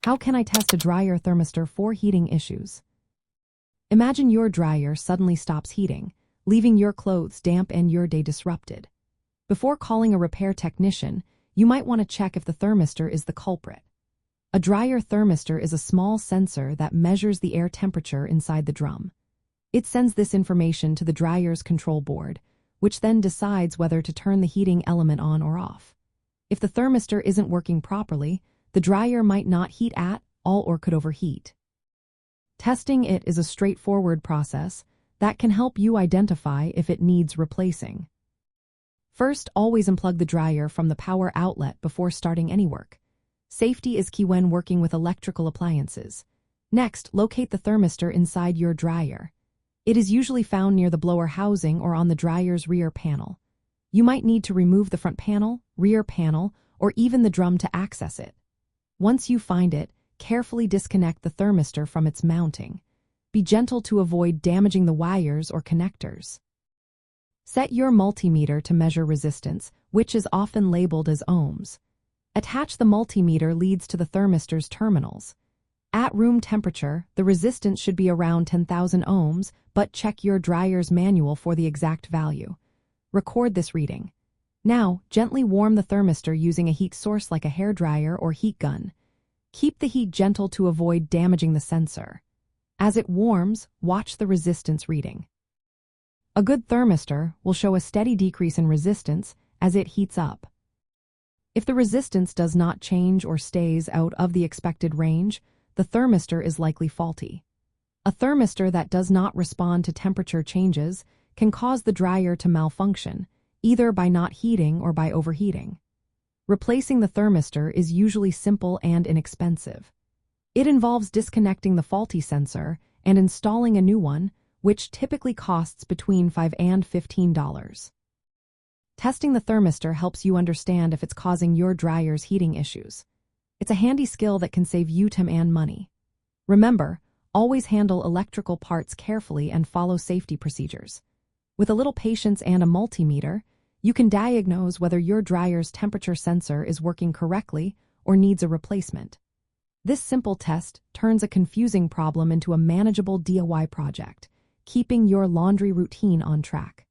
How can I test a dryer thermistor for heating issues? Imagine your dryer suddenly stops heating, leaving your clothes damp and your day disrupted. Before calling a repair technician, you might want to check if the thermistor is the culprit. A dryer thermistor is a small sensor that measures the air temperature inside the drum. It sends this information to the dryer's control board, which then decides whether to turn the heating element on or off. If the thermistor isn't working properly, the dryer might not heat at all or could overheat. Testing it is a straightforward process that can help you identify if it needs replacing. First, always unplug the dryer from the power outlet before starting any work. Safety is key when working with electrical appliances. Next, locate the thermistor inside your dryer. It is usually found near the blower housing or on the dryer's rear panel. You might need to remove the front panel, rear panel, or even the drum to access it. Once you find it, carefully disconnect the thermistor from its mounting. Be gentle to avoid damaging the wires or connectors. Set your multimeter to measure resistance, which is often labeled as ohms. Attach the multimeter leads to the thermistor's terminals. At room temperature, the resistance should be around 10,000 ohms, but check your dryer's manual for the exact value. Record this reading. Now, gently warm the thermistor using a heat source like a hairdryer or heat gun. Keep the heat gentle to avoid damaging the sensor. As it warms, watch the resistance reading. A good thermistor will show a steady decrease in resistance as it heats up. If the resistance does not change or stays out of the expected range, the thermistor is likely faulty. A thermistor that does not respond to temperature changes can cause the dryer to malfunction, either by not heating or by overheating. Replacing the thermistor is usually simple and inexpensive. It involves disconnecting the faulty sensor and installing a new one, which typically costs between $5 and $15. Testing the thermistor helps you understand if it's causing your dryer's heating issues. It's a handy skill that can save you time and money. Remember, always handle electrical parts carefully and follow safety procedures. With a little patience and a multimeter, you can diagnose whether your dryer's temperature sensor is working correctly or needs a replacement. This simple test turns a confusing problem into a manageable DIY project, keeping your laundry routine on track.